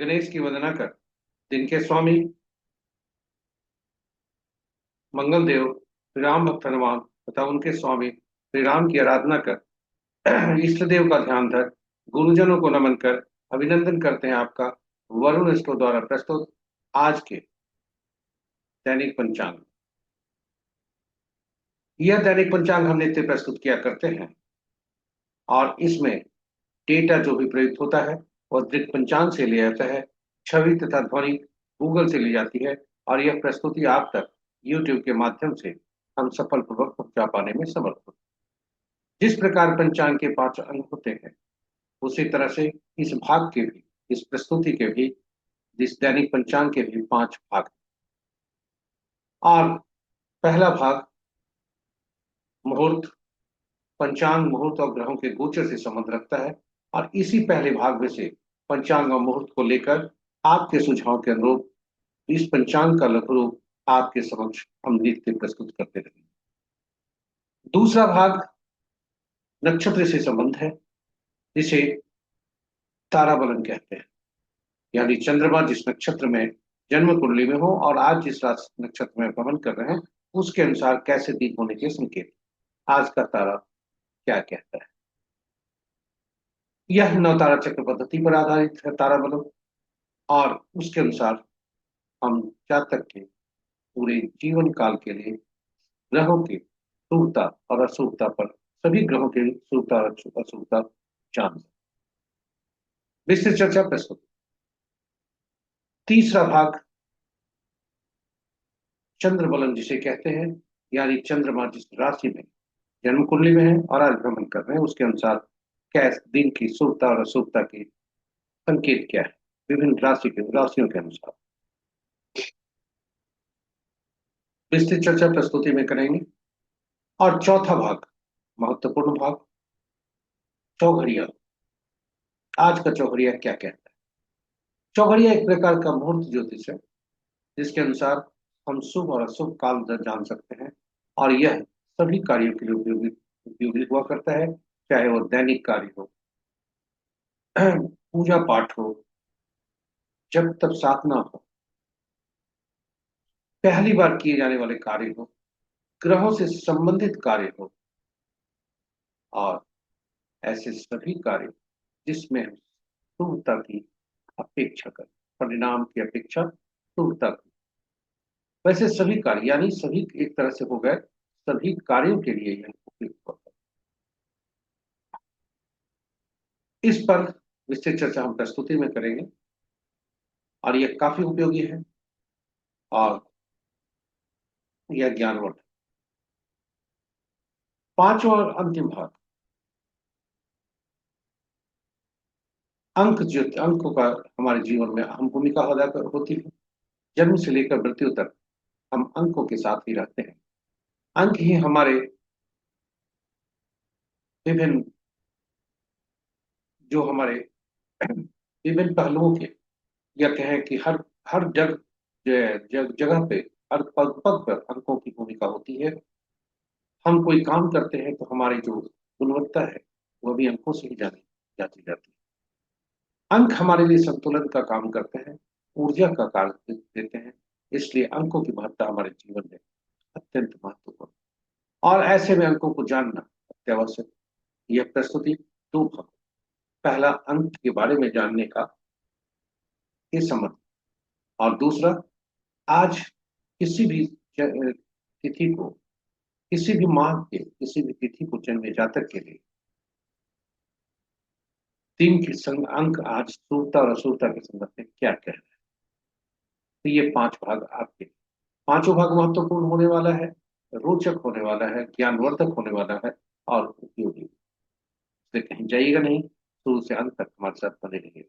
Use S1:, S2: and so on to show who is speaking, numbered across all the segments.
S1: गणेश की वंदना कर, दिन के स्वामी मंगल देव श्री राम भक्त हनुमान तथा उनके स्वामी श्री राम की आराधना कर, इष्ट देव का ध्यान धर, गुरुजनों को नमन कर, अभिनंदन करते हैं आपका वरुण स्टोर द्वारा प्रस्तुत आज के दैनिक पंचांग। यह दैनिक पंचांग हम नित्य प्रस्तुत किया करते हैं और इसमें डेटा जो भी प्रयुक्त होता है वह दृक पंचांग से लिया जाता है। छवि तथा ध्वनि गूगल से ली जाती है और यह प्रस्तुति आप तक यूट्यूब के माध्यम से हम सफलपूर्वक पहुंचा पाने में समर्थ होते हैं। जिस प्रकार पंचांग के 5 अंग होते हैं उसी तरह से इस भाग के भी, इस प्रस्तुति के भी, इस दैनिक पंचांग के भी 5 भाग हैं। और पहला भाग मुहूर्त, पंचांग मुहूर्त और ग्रहों के गोचर से संबंध रखता है और इसी पहले भाग में से पंचांग और मुहूर्त को लेकर आपके सुझाव के अनुरूप इस पंचांग का लघु रूप आपके समक्ष हम नित्य प्रस्तुत करते रहेंगे। दूसरा भाग नक्षत्र से संबंध है, जिसे ताराबलन कहते हैं, यानी चंद्रमा जिस नक्षत्र में जन्म कुंडली में हो और आज जिस राशि नक्षत्र में भ्रमण कर रहे हैं उसके अनुसार कैसे दिन होने के संकेत आज का तारा क्या कहता है। यह नवतारा चक्र पद्धति पर आधारित है ताराबलन और उसके अनुसार हम जातक के पूरे जीवन काल के लिए ग्रहों की शुभता और अशुभता पर, सभी ग्रहों की शुभता और अशुभता जान विस्तृत चर्चा प्रस्तुत। तीसरा भाग चंद्र बलन जिसे कहते हैं, यानी चंद्रमा जिस राशि में जन्म कुंडली में है और आज भ्रमण कर रहे हैं उसके अनुसार क्या दिन की शुभता और अशुभता के संकेत क्या है विभिन्न राशियों के अनुसार विस्तृत चर्चा प्रस्तुति में करेंगे। और चौथा भाग महत्वपूर्ण भाग चौघड़िया। आज का चौघड़िया क्या कहता है। चौघड़िया एक प्रकार का मुहूर्त ज्योतिष है जिसके अनुसार हम शुभ और अशुभ काल जान सकते हैं और यह सभी कार्यों के लिए उपयोगी हुआ करता है, चाहे वो दैनिक कार्य हो, पूजा पाठ हो, जब तक साधना हो, पहली बार किए जाने वाले कार्य हो, ग्रहों से संबंधित कार्य हो और ऐसे सभी कार्य जिसमें हम शुभता की अपेक्षा करें, परिणाम की अपेक्षा शुभता की, वैसे सभी कार्य यानी सभी एक तरह से हो गए, सभी कार्यों के लिए यह उपयुक्त होता है। इस पर विस्तृत चर्चा हम प्रस्तुति में करेंगे और यह काफी उपयोगी है और यह ज्ञानवर्धक। पांचवा और अंतिम भाग अंकों का हमारे जीवन में अहम भूमिका अदा होती है। जन्म से लेकर मृत्यु तक हम अंकों के साथ ही रहते हैं। अंक ही हमारे विभिन्न जो हमारे विभिन्न पहलुओं के, या कहें कि हर हर जगह पे, हर पग पग पर अंकों की भूमिका होती है। हम कोई काम करते हैं तो हमारी जो गुणवत्ता है वह भी अंकों से ही जानी जाती जाती है। अंक हमारे लिए संतुलन का काम करते हैं, ऊर्जा का कार्य देते हैं, इसलिए अंकों की महत्ता हमारे जीवन में अत्यंत महत्वपूर्ण और ऐसे में अंकों को जानना अत्यावश्यक। यह प्रस्तुति 2 भाग, पहला अंक के बारे में जानने का ये संबंध और दूसरा आज किसी भी तिथि को, किसी भी माह के किसी भी तिथि को जन्मे जातक के लिए दिन के संग अंक आज शुभता और अशुभता के संबंध में क्या कह रहे हैं। तो ये 5 भाग आपके, पांचों भाग महत्वपूर्ण होने वाला है, रोचक होने वाला है, ज्ञानवर्धक होने वाला है और उपयोगी। इसलिए कहीं जाइएगा नहीं, शुरू से अंत तक हमारे साथ बने रहिए।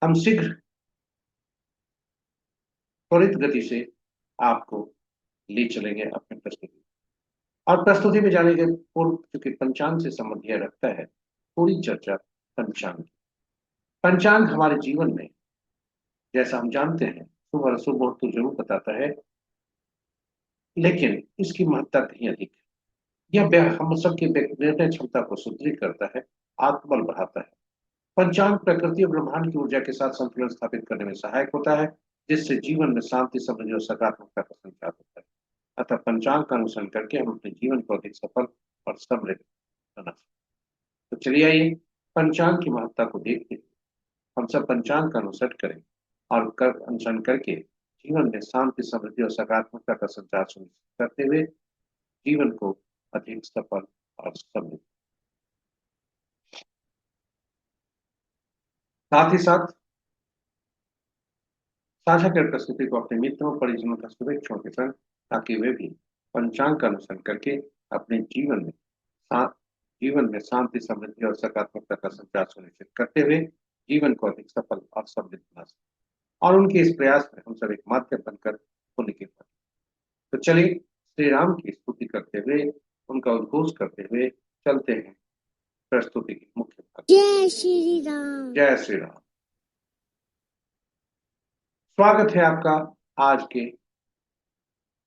S1: हम शीघ्र त्वरित गति से आपको ले चलेंगे अपने प्रस्तुति और प्रस्तुति में जाने के पूर्व, क्योंकि पंचांग से संबंध यह रखता है, थोड़ी चर्चा पंचांग की। पंचांग हमारे जीवन में, जैसा हम जानते हैं, शुभ और अशुभ मुहूर्त तो जरूर बताता है, लेकिन इसकी महत्ता कहीं अधिक है। यह हम सबकी निर्णय क्षमता को सुदृढ़ करता है, आत्मबल बढ़ाता है पंचांग प्रकृति और ब्रह्मांड की ऊर्जा के साथ संतुलन स्थापित करने में सहायक होता है, जिससे जीवन में शांति, समृद्धि और सकारात्मकता का संचार होता है। अतः पंचांग का अनुसरण करके हम अपने जीवन को अधिक सफल और समृद्ध बना सकते हैं। तो चलिए आइए पंचांग की महत्ता को देखते हैं। हम सब पंचांग का अनुसरण करें और कर अनुसरण करके जीवन में शांति, समृद्धि और सकारात्मकता का संचार सुनिश्चित करते हुए जीवन को अधिक सफल और समृद्ध। साथ ही साथ साझा कर प्रस्तुति को अपने मित्रों परिजनों का शुभेच्छाओं के संग, ताकि वे भी पंचांग का अनुसरण करके अपने जीवन में शांति, समृद्धि और सकारात्मकता का संचार सुनिश्चित करते हुए जीवन को अधिक सफल और समृद्ध बना सकें, और उनके इस प्रयास में हम सब एक माध्यम बनकर पुण्य के पथ। तो चलिए श्री राम की स्तुति करते हुए, उनका उद्घोष करते हुए चलते हैं प्रस्तुति के मुख्य भाग।
S2: जय श्री राम।
S1: जय श्री राम। स्वागत है आपका आज के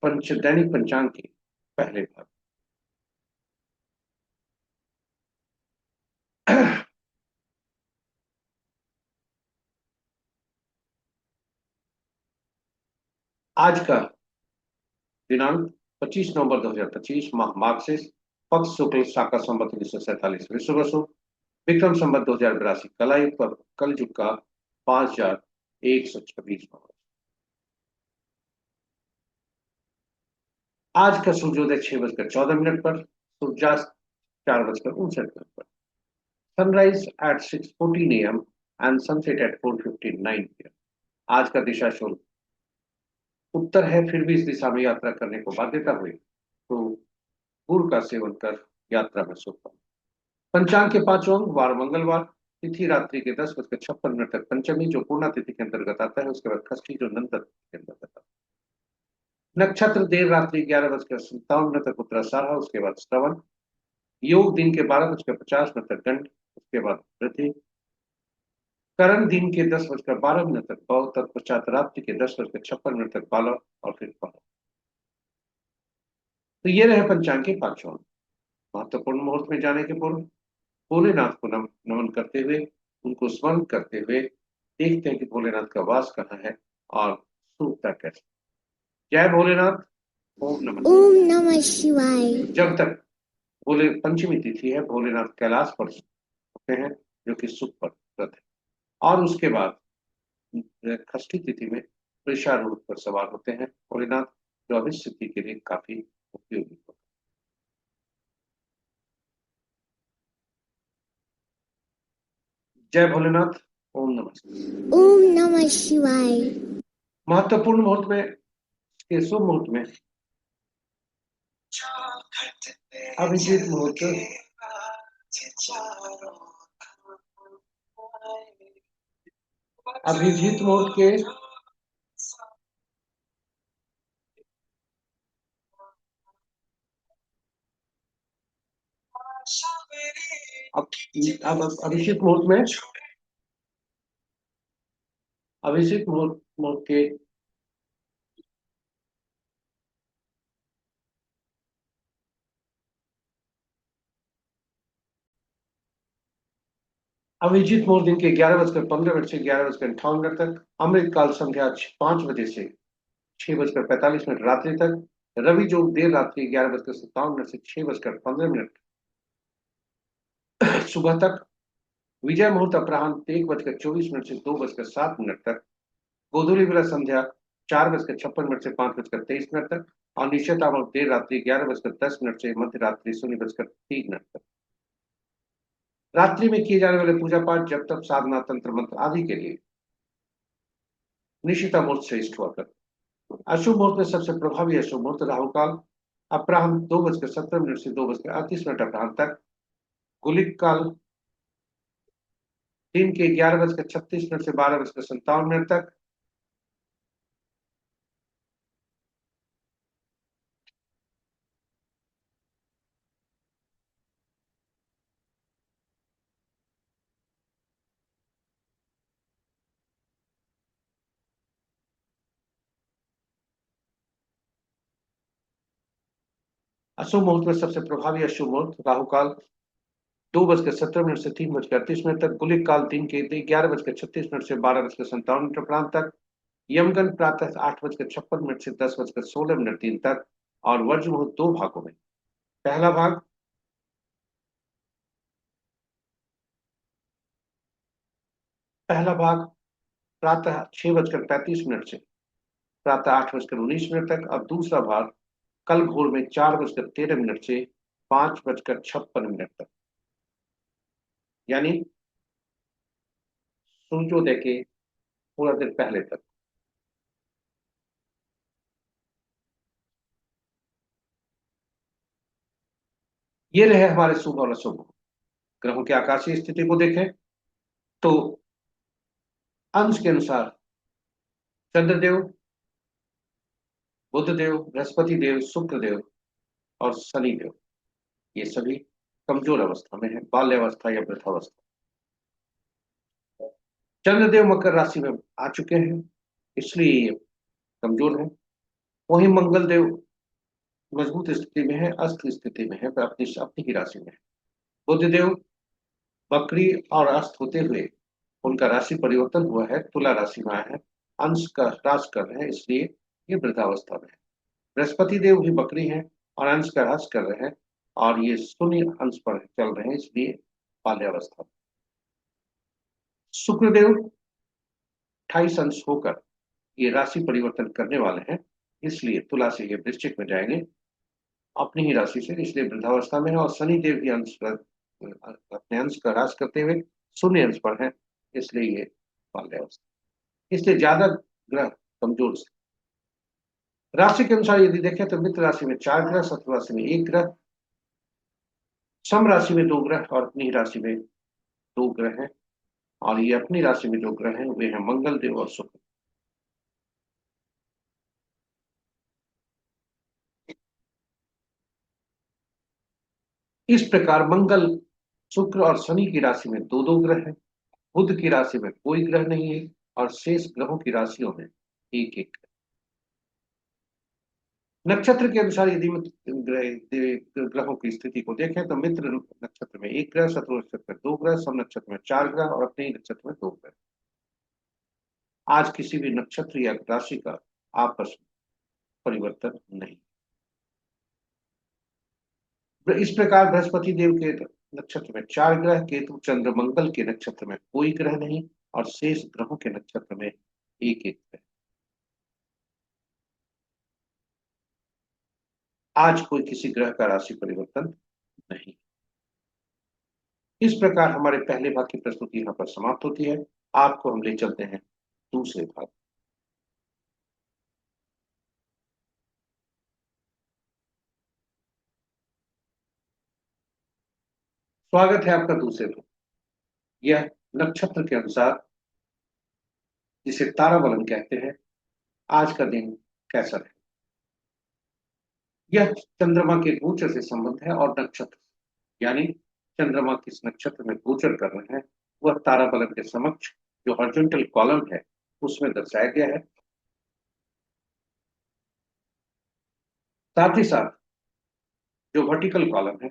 S1: दैनिक पंचांग के पहले भाग। आज का दिनांक 25 नवंबर 2025, माह मार्गशीर्ष, पक्ष शुक्ल, शाका संवत 1947 विश्व बसु, विक्रम संवत 2082 कलायुग पर कलयुग का 5126। आज का सूर्योदय 6:14 पर, सूर्यास्त 4:59 पर। Sunrise at 6:14 AM and sunset at 4:59 PM। आज का दिशा शुल्क उत्तर है, फिर भी इस दिशा में यात्रा करने को बाध्यता हुई तो गुड़ का सेवन कर यात्रा में शुभ फल। पंचांग के पांचों अंग, वार मंगलवार, तिथि रात्रि के 10:56 तक पंचमी जो पूर्णा तिथि के अंतर्गत आता है, उसके बाद खष्टी जो नंतर तिथि के अंतर्गत आता है। नक्षत्र देर रात्रि 11:57 तक उत्तराषाढ़, उसके बाद श्रवण। योग दिन के 12:50 तक गंड, उसके बाद वृद्धि। करण दिन के 10:12 तक बौ, तत्पश्चात रात्रि के 10:56 तक बालव और फिर बालव। तो ये रहे पंचांग के पांचों अंग। महत्वपूर्ण मुहूर्त में जाने के पूर्व भोलेनाथ को नमन करते हुए, उनको स्मरण करते हुए देखते हैं कि भोलेनाथ का वास कहाँ है और सूखता कैसे। जय भोलेनाथ। ओम नमः।
S2: ओम नमः शिवाय।
S1: जब तक भोले पंचमी तिथि है, भोलेनाथ कैलाश पर होते हैं, जो कि सुख पर व्रत है, और उसके बाद खष्टी तिथि में वृषारूढ़ पर सवार होते हैं भोलेनाथ, जो अभिष्ट सिद्धि के लिए काफी उपयोगी होता है। जय भोलेनाथ। ओम नमः।
S2: ओम नमः शिवाय।
S1: महत्वपूर्ण मुहूर्त में, के शुभ मुहूर्त में अभिजीत मुहूर्त, अभिजीत मुहूर्त के अब अभिषेक मुहूर्त में, अभिषेक मुहूर्त के अभिजीत मुहूर्त दिन के 11:15 से 11:58 तक। अमृत काल संध्या 5 बजे से 6:45 रात्रि तक। रवि जो देर रात्रि 11:57 से 6:15 सुबह तक। विजय मुहूर्त अपराह्न 1:24 से 2:07 तक। गोधूली बेला संध्या 4:56 से 5:23 तक, और निश्चिता मुहूर्त देर रात्रि 11:10 से मध्य रात्रि 0:03 तक। रात्रि में किए जाने वाले पूजा पाठ, जब तक साधना, तंत्र मंत्र आदि के लिए निशिता मुहूर्त श्रेष्ठ हुआ कर। अशुभ मुहूर्त में सबसे प्रभावी अशुभ मुहूर्त राहु काल अपराह्न 2:17 से 2:38 अपराह्न तक। गुलिक काल दिन के 11:36 से 12:57 तक। अशुभ मुहूर्त में सबसे प्रभावी अशुभ मुहूर्त राहु काल 2:17 से 3:38 तक, गुलिक काल दिन के 11:36 से 12:57 प्रांत तक, यमगन प्रातः 8:56 से 10:16 तक, और वर्ज मुहूर्त दो भागों में। पहला भाग पहला भाग प्रातः 6:35 से प्रातः 8:19 तक, और दूसरा भाग कल भोर में 4:13 से 5:56 तक, यानी सूर्योदय के पूरा दिन पहले तक। ये रहे हमारे शुभ और अशुभ ग्रहों की आकाशीय स्थिति को देखें तो अंश के अनुसार चंद्रदेव, बुधदेव, बृहस्पति देव, शुक्र देव और शनि देव, ये सभी कमजोर अवस्था में है, बाल्यावस्था या वृद्धावस्था। चंद्रदेव मकर राशि में आ चुके हैं, इसलिए ये कमजोर है। वहीं मंगल देव मजबूत स्थिति में है, अस्त स्थिति में है, अपनी अपनी ही राशि में है। बुधदेव वक्री और अस्त होते हुए उनका राशि परिवर्तन हुआ है, तुला राशि में आया है, अंश का ह्रास कर रहे हैं, इसलिए ये वृद्धावस्था में है। बृहस्पति देव भी बकरी हैं और अंश का ह्रास कर रहे हैं, और ये शून्य अंश पर चल रहे हैं, इसलिए बाल्यावस्था। शुक्रदेव 28 अंश होकर ये राशि परिवर्तन करने वाले हैं, इसलिए तुला से ये वृश्चिक में जाएंगे अपनी ही राशि से, इसलिए वृद्धावस्था में है। और शनि देव भी अंश अपने अंश का ह्रास करते हुए शून्य अंश पर है, इसलिए ये बाल्यावस्था। इसलिए ज्यादा ग्रह कमजोर से। राशि के अनुसार यदि देखें तो मित्र राशि में 4 ग्रह, शत्रु राशि में 1 ग्रह, सम राशि में 2 ग्रह और अपनी राशि में 2 ग्रह हैं। और ये अपनी राशि में जो ग्रह हैं वे हैं मंगल देव और शुक्र। इस प्रकार मंगल, शुक्र और शनि की राशि में दो दो ग्रह हैं, बुध की राशि में कोई ग्रह नहीं है, और शेष ग्रहों की राशियों में एक एक। नक्षत्र के अनुसार यदि ग्रहों की स्थिति को देखें तो मित्र नक्षत्र में 1 ग्रह, शत्रु नक्षत्र में 2 ग्रह, सम नक्षत्र में 4 ग्रह और अपने ही नक्षत्र में 2 ग्रह। आज किसी भी नक्षत्र या राशि का आपस में परिवर्तन नहीं। इस प्रकार बृहस्पति देव के नक्षत्र में 4 ग्रह, केतु चंद्र मंगल के नक्षत्र में कोई ग्रह नहीं, और शेष ग्रहों के नक्षत्र में एक एक ग्रह। आज कोई किसी ग्रह का राशि परिवर्तन नहीं। इस प्रकार हमारे पहले भाग की प्रस्तुति यहाँ पर समाप्त होती है। आपको हम ले चलते हैं दूसरे भाग। स्वागत है आपका दूसरे भाग। यह नक्षत्र के अनुसार, जिसे ताराबलन कहते हैं, आज का दिन कैसा है। यह चंद्रमा के गोचर से संबंध है और नक्षत्र, यानी चंद्रमा किस नक्षत्र में गोचर कर रहे हैं वह ताराबलन के समक्ष जो हॉरिजॉन्टल कॉलम है उसमें दर्शाया गया है। साथ ही साथ जो वर्टिकल कॉलम है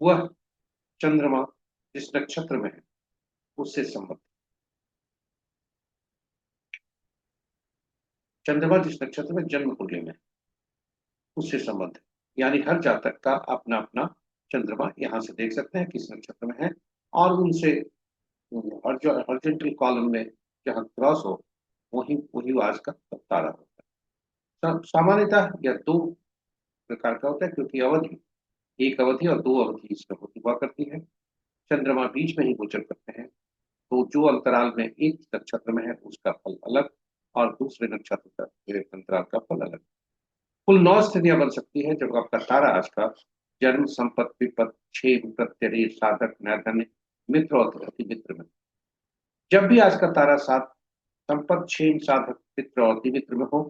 S1: वह चंद्रमा जिस नक्षत्र में है उससे संबंध। चंद्रमा जिस नक्षत्र में जन्म कुंडली में उससे संबंध है, यानी हर जातक का अपना अपना चंद्रमा यहाँ से देख सकते हैं किस नक्षत्र में है, और उनसे हॉरिजॉन्टल कॉलम में जहाँ क्रॉस हो वही वही आज का तारा होता है। सामान्यतः यह दो प्रकार का होता है, क्योंकि अवधि, एक अवधि और दो अवधि इसमें हुआ करती है। चंद्रमा बीच में ही गोचर करते हैं, तो जो अंतराल में एक नक्षत्र में है उसका फल अलग, और दूसरे नक्षत्र का अंतराल का फल अलग। कुल 9 स्थितियां बन सकती है जब आपका तारा आज का जन्म, संपत्ति, विपत, क्षेम, प्रत्यय, साधक, नैधन्य, मित्र और अति मित्र में। जब भी आज का तारा सात संपत, क्षेम, साधक, मित्र और अति मित्र में हो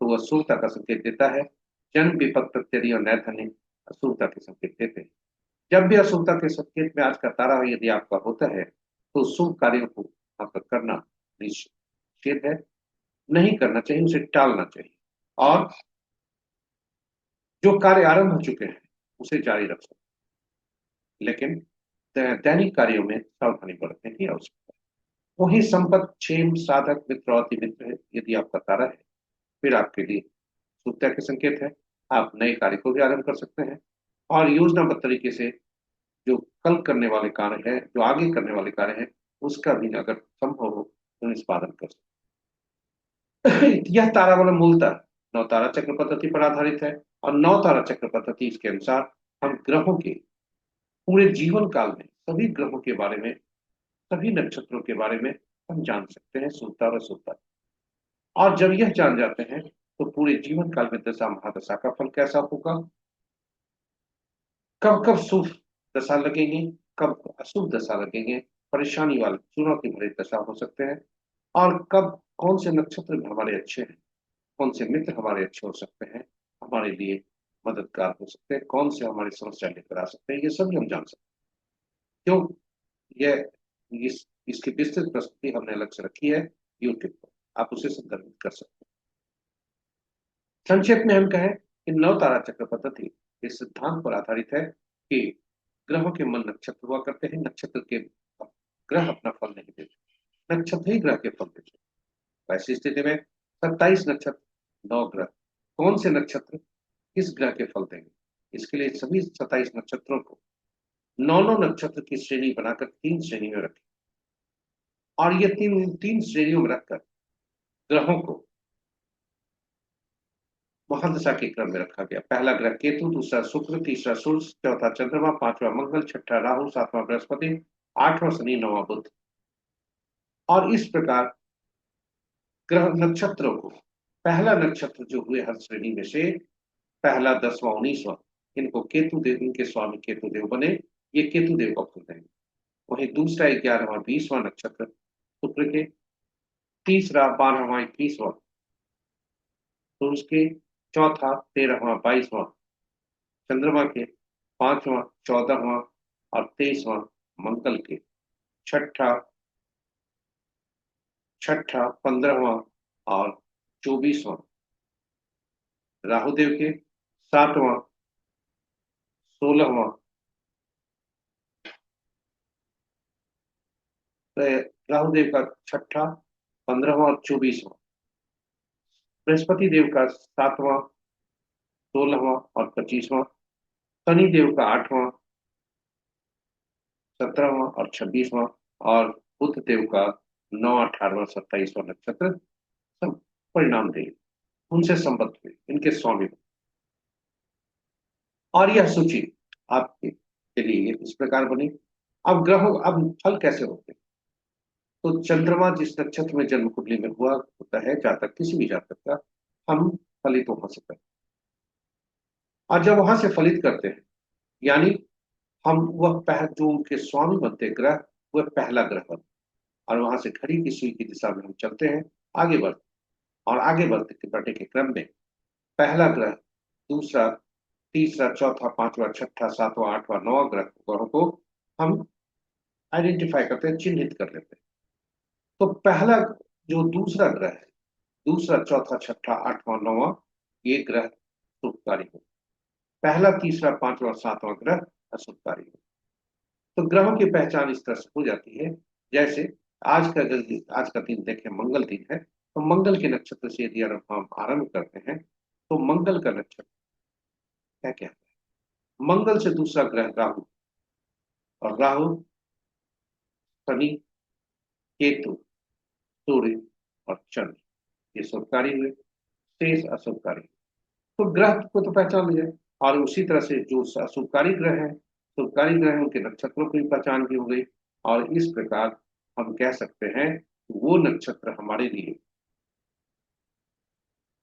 S1: तो वह अशुभता का संकेत देता है। जन्म, विपत, प्रत्यय और नैधन्य अशुभता के संकेत देते हैं। जब भी अशुभता के संकेत में आज का तारा यदि आपका होता है तो शुभ कार्यों को आपका करना निषेध है, नहीं करना चाहिए, उसे टालना चाहिए। और जो कार्य आरंभ हो चुके हैं उसे जारी रख सकते हैं, लेकिन दैनिक कार्यों में सावधानी बरतने की आवश्यकता है। वही संपत्ति, क्षेम, साधक, मित्र और मित्र है, यदि आपका तारा है, फिर आपके लिए शुभता के संकेत है। आप नए कार्य को भी आरंभ कर सकते हैं और योजनाबद्ध तरीके से जो कल करने वाले कार्य है, जो आगे करने वाले कार्य है, उसका भी अगर संभव हो तो निष्पादन कर सकते हैं। यह तारा बल मूलतः नौ तारा चक्र पद्धति पर आधारित है और नौ तारा चक्र पद्धति इसके अनुसार हम ग्रहों के पूरे जीवन काल में सभी ग्रहों के बारे में, सभी नक्षत्रों के बारे में हम जान सकते हैं, शुभता और अशुभता। और जब यह जान जाते हैं तो पूरे जीवन काल में दशा महादशा का फल कैसा होगा, कब कब शुभ दशा लगेंगे, कब अशुभ दशा लगेंगे, परेशानी वाले चुनौती भरे दशा हो सकते हैं, और कब कौन से नक्षत्र हमारे अच्छे हैं, कौन से मित्र हमारे अच्छे हो सकते हैं, हमारे लिए मददगार हो सकते हैं, कौन से हमारी समस्या लेकर आ सकते हैं, ये सभी हम जान सकते हैं। क्यों? यह इसकी विस्तृत प्रस्तुति हमने अलग से रखी है यूट्यूब पर, आप उसे संदर्भित कर सकते हैं। संक्षेप में हम कहें कि नव तारा चक्र पद्धति इस सिद्धांत पर आधारित है कि ग्रहों के मन नक्षत्र हुआ करते हैं, नक्षत्र के ग्रह अपना फल नहीं देते, नक्षत्र ही ग्रह के फल देते हैं। ऐसी स्थिति में 27 नक्षत्र 9 ग्रह, कौन से नक्षत्र किस ग्रह के फल देंगे, इसके लिए सभी 27 नक्षत्रों को 9 नक्षत्र की श्रेणी बनाकर 3 श्रेणी में रखें और ये तीन तीन श्रेणियों में रखकर ग्रहों को महादशा के क्रम में रखा गया। पहला ग्रह केतु, दूसरा शुक्र, तीसरा सूर्य, चौथा चंद्रमा, पांचवा मंगल, छठा राहु, सातवां बृहस्पति, आठवां शनि, नौवां बुध। और इस प्रकार ग्रह नक्षत्रों को, पहला नक्षत्र जो हुए हर श्रेणी में से पहला, 10वां, 19वां, इनको केतु देव, इनके स्वामी केतु देव बने, ये केतु देव को फल देंगे। वहीं दूसरा 11वां 20वां नक्षत्र शुक्र के, तीसरा 12वां 21वां सूर्य के, चौथा 13वां 22वां चंद्रमा के, पांचवां 14वां और 23वां मंगल के, छठा छठा 15वां और 24वां राहुदेव के, सातवां 16वां राहुदेव का, छठा 15वां और 24वां बृहस्पति देव का, सातवां 16वां और 25वां शनि देव का, आठवां 17वां और 26वां और बुध देव का 9, 18वां 27वां नक्षत्र सब परिणाम देंगे, उनसे संबद्ध हुए, इनके स्वामी। और यह सूची आपके के लिए इस प्रकार बनी। अब ग्रहों, अब फल कैसे होते हैं? तो चंद्रमा जिस नक्षत्र में जन्म कुंडली में हुआ होता है, जातक किसी भी जातक का, हम फलित वहां से करते हैं। और जब वहां से फलित करते हैं, यानी हम वह जो उनके स्वामी बनते ग्रह, वह पहला ग्रह बनते, और वहां से घड़ी की सुई की दिशा में हम चलते हैं, आगे बढ़ते, और आगे बढ़ने के क्रम में पहला ग्रह, दूसरा, तीसरा, चौथा, पांचवा, छठा, सातवां, आठवां, नौवां ग्रहों को हम आइडेंटिफाई करते हैं, चिन्हित कर लेते हैं। तो पहला जो दूसरा ग्रह है, दूसरा, चौथा, छठा, आठवां, नौवां, ये ग्रह शुभकारी हो, पहला, तीसरा, पांचवा, सातवां ग्रह अशुभकारी हो। तो ग्रहों की पहचान इस तरह से हो जाती है, जैसे आज का दिन देखें, मंगल दिन है, तो मंगल के नक्षत्र से यदि हम आरंभ करते हैं, तो मंगल का नक्षत्र क्या क्या है? मंगल से दूसरा ग्रह राहु, और राहु, शनि, केतु, सूर्य और चंद्र, ये शुभकारी हुए, शेष अशुभकारी। तो ग्रह को तो पहचान लिया, और उसी तरह से जो शुभकारी ग्रह है, शुभकारी ग्रह है, उनके नक्षत्रों की पहचान भी हो गई। और इस प्रकार हम कह सकते हैं वो नक्षत्र हमारे लिए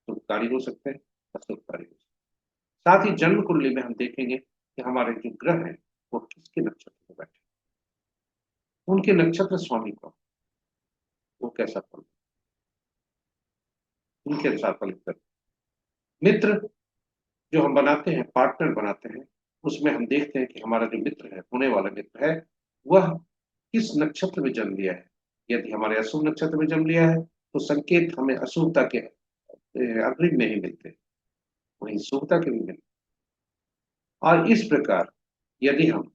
S1: शुभकारी हो सकते हैं, अशुभकारी हो सकते हैं। साथ ही जन्म कुंडली में हम देखेंगे कि हमारे जो ग्रह हैं वो किसके नक्षत्र में बैठे, उनके नक्षत्र स्वामी को वो कैसा फल, उनके अनुसार फलित करते। मित्र जो हम बनाते हैं, पार्टनर बनाते हैं, उसमें हम देखते हैं कि हमारा जो मित्र है, होने वाला मित्र है, वह किस नक्षत्र में जन्म लिया है। यदि हमारे अशुभ नक्षत्र में जन्म लिया है तो संकेत हमें अशुभता के, अग्रिम में ही मिलते हैं, वहीं शुभता के भी मिलते हैं। और इस प्रकार यदि हम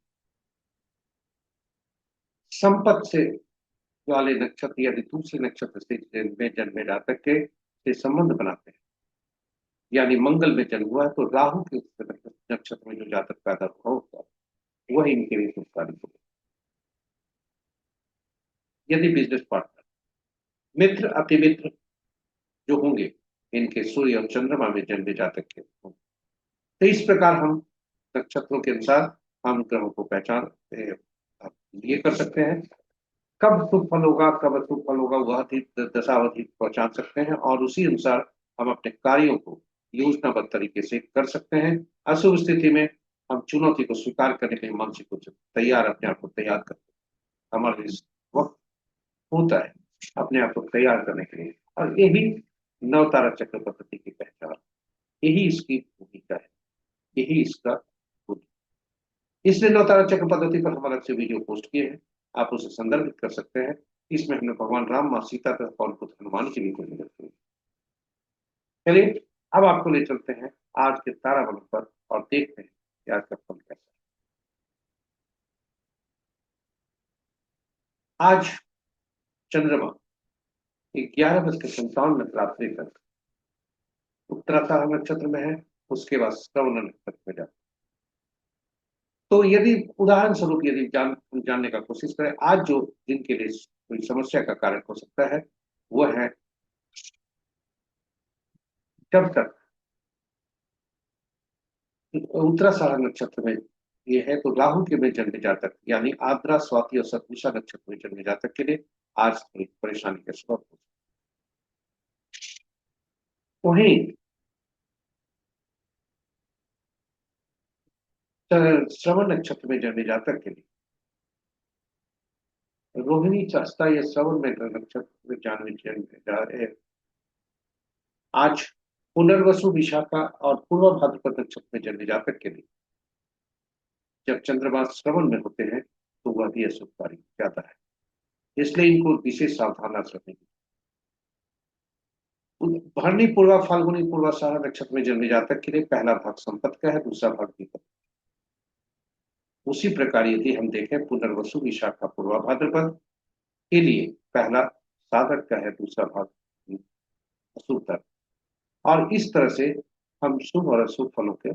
S1: संपत्ति से वाले नक्षत्र यदि दूसरे नक्षत्र से में जन्मे जातक के से संबंध बनाते हैं, यानी मंगल में जन्म हुआ है, तो राहु के नक्षत्र में जो जातक पैदा हुआ होता है वही इनके लिए शुभकारी होगा। यदि बिजनेस पार्टनर, मित्र, अति मित्र जो होंगे इनके सूर्य और चंद्रमा में जन्मे जातक के होंगे, तो इस प्रकार हम नक्षत्रों के अनुसार हम ग्रहों को पहचान ये कर सकते हैं। कब शुभ फल होगा, कब अशुभ फल होगा, वह दशावधि पहचान सकते हैं और उसी अनुसार हम अपने कार्यों को योजनाबद्ध तरीके से कर सकते हैं। अशुभ स्थिति में हम चुनौती को स्वीकार करने के लिए मानसिक रूप से तैयार, अपने आप को तैयार करते हैं। हमारे इस वक्त होता है अपने आप को तैयार करने के लिए, और यही नवतारा चक्र पद्धति की पहचान, यही इसकी भूमिका है, यही इसका गुण। इसलिए नवतारा चक्र पद्धति पर हम अलग से वीडियो पोस्ट किए हैं, आप उसे संदर्भित कर सकते हैं। इसमें हमने भगवान राम, माँ सीता तथा पवन पुत्र हनुमान की भी पूरी करते हैं। चलिए अब आपको ले चलते हैं आज के ताराबल पर और देखते हैं कि आज का फल कैसा है। आज चंद्रमा 11:57 रात्रि तक उत्तराषाढ़ नक्षत्र में है, उसके बाद श्रवण नक्षत्र में जाता है। तो यदि उदाहरण स्वरूप यदि जानने का कोशिश करें, आज जो जिनके लिए कोई समस्या का कारण हो सकता है वह है जब तक उत्तराषाढ़ नक्षत्र में ये है तो राहु के में जन्मे जातक, यानी आद्रा, स्वाति और शतभिषा नक्षत्र में जन्मे जातक के लिए आज थोड़ी परेशानी का सबब हो। वहीं श्रवण नक्षत्र में जन्मे जातक के लिए रोहिणी, चास्ता या श्रवण में नक्षत्र में जन्मे जा रहे आज पुनर्वसु, विशाखा और पूर्व भाद्रपद नक्षत्र में जन्मे जातक के लिए जब चंद्रमा श्रवण में होते हैं तो वह भी अशुभकारी ज्यादा है, इसलिए इनको विशेष सावधान रखने की। भरणी, पूर्वा, फाल्गुनी, पूर्वाषाढ़ नक्षत्र में जन्मे जातक के लिए पहला भाग संपत्ति का है, दूसरा भाग विपत्ति। उसी प्रकार यदि हम देखें पुनर्वसु, विशाखा, पूर्वा भाद्रपद के लिए पहला साधक का है, दूसरा भाग अशुभ तक। और इस तरह से हम शुभ और अशुभ फलों के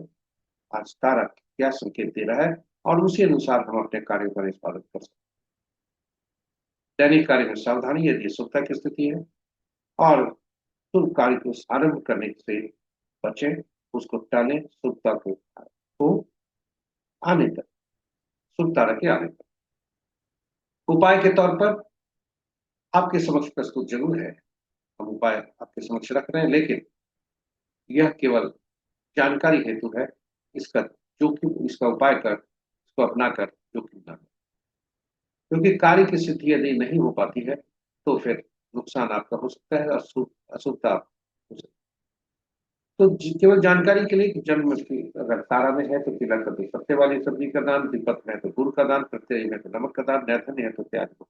S1: आज तारा क्या संकेत दे रहा है और उसी अनुसार हम अपने कार्यों का निष्पादन कर सकते हैं। दैनिक कार्य में सावधानी यदि शुभता की स्थिति है, और शुभ कार्य को आरंभ करने से बचें, उसको टालें, शुभता को आने तक, शुभ तारा के आने तक। उपाय के तौर पर आपके समक्ष प्रस्तुत जरूर है, हम उपाय आपके समक्ष रख रहे हैं, लेकिन यह केवल जानकारी हेतु है। इसका जोखिम, इसका उपाय कर, इसको अपनाकर जोखिम न, क्योंकि कार्य की सिद्धि यदि नहीं हो पाती है तो फिर नुकसान आपका हो सकता है, अशुभता हो सकती है। तो केवल जानकारी के लिए कि जन्म की अगर तारा में है तो तिला कर दो पत्ते वाली सब्जी का दान, विपत में है तो गुड़ का दान, प्रत्यय में तो नमक का दान, नैथन है तो प्याज को,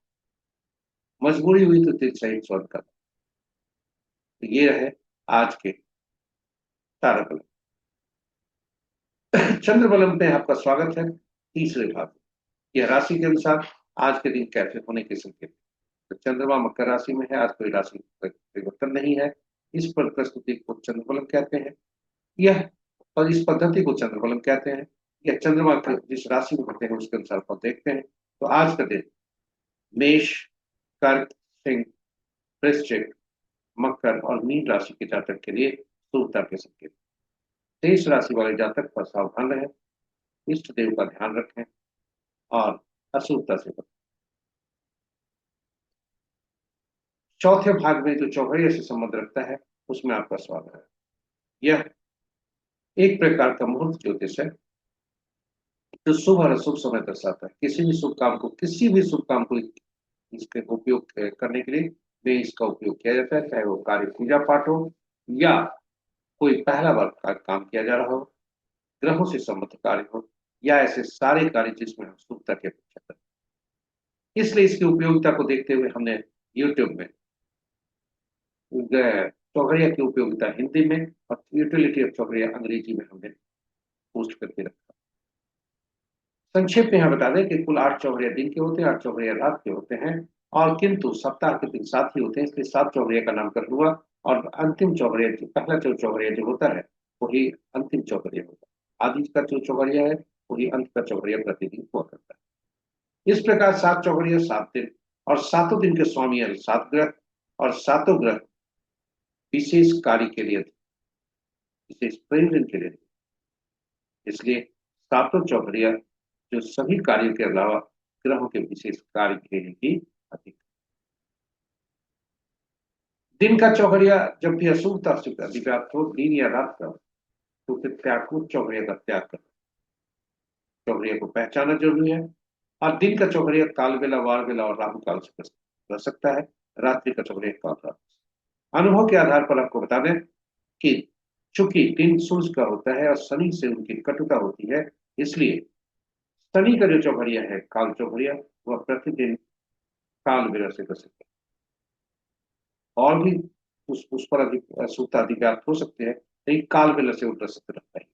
S1: मजबूरी हुई तो तिल सहित स्वर्ग का। तो ये रहे आज के तारा बलम। चंद्र बलम पे आपका स्वागत है। तीसरे भाग, यह राशि के अनुसार आज के दिन कैसे होने के संकेत। तो चंद्रमा मकर राशि में है, आज कोई राशि परिवर्तन नहीं है। इस पर प्रस्तुति को चंद्रबलम कहते हैं, यह और इस पद्धति को चंद्रबलम कहते हैं। यह चंद्रमा के जिस राशि में होते हैं उसके अनुसार फल देखते हैं। तो आज का दिन मेष, कर्क, सिंह, वृश्चिक, मकर और मीन राशि के जातक के लिए शुभता के संकेत। शेष राशि वाले जातक पर सावधान रहें, इष्ट देव का ध्यान रखें और अशुभता से बचें। चौथे भाग में जो चौघड़िया से संबंध रखता है उसमें आपका स्वागत है। यह एक प्रकार का मुहूर्त ज्योतिष है जो शुभ और अशुभ समय दर्शाता है। किसी भी शुभ काम को इसके उपयोग करने के लिए में इसका उपयोग किया जाता है, चाहे वो कार्य पूजा पाठ हो या कोई पहला बार काम किया जा रहा हो, ग्रहों से संबंधित कार्य हो या ऐसे सारे कार्य जिसमें हम शुभता की अपेक्षा करते हैं। इसलिए इसकी उपयोगिता को देखते हुए हमने यूट्यूब में चौघड़िया की उपयोगिता हिंदी में और यूटिलिटी ऑफ चौघड़िया अंग्रेजी में हमने पोस्ट करके रखा। संक्षेप में यहाँ बता दें कि कुल 8 चौघड़िया दिन के होते हैं, 8 चौघड़िया रात के होते हैं। और किंतु सप्ताह के दिन 7 ही होते हैं, इसलिए 7 चौघड़िया का नामकरण हुआ। और अंतिम चौघड़िया पहला जो चौघड़िया जो होता है वही अंतिम चौघड़िया होता है। आदि का जो चौघड़िया है वही अंत का चौघड़िया प्रतिदिन हुआ करता है। इस प्रकार 7 चौघड़िया 7 दिन, और 7 दिन के स्वामी यानी 7 ग्रह, और 7 ग्रह विशेष कार्य के लिए थे, विशेष प्रयोजन के लिए थे। इसलिए 7 चौघड़िया जो सभी कार्यों के अलावा ग्रहों के विशेष कार्य के लिए ही अधिक। दिन का चौघड़िया जब भी अशुभता से अधिव्याप्त हो, दिन या रात का, तो फिर त्याग को चौघड़िया का त्याग कर चौघड़िया को पहचाना जरूरी है। और दिन का चौघड़िया काल बेला, वार बेला और राहु काल से रह सकता है। रात्रि का चौघड़िया काल रात से। अनुभव के आधार पर आपको बता दें कि चूंकि दिन सूर्य का होता है और शनि से उनकी कटुता होती है, इसलिए शनि का जो चौघड़िया है काल चौघड़िया, वह प्रतिदिन काल बेला से ग्रसित है। और भी उस पर अधिक सूत्र अधिव्याप्त हो सकते हैं, लेकिन काल बेला से वो ग्रसित रहता है।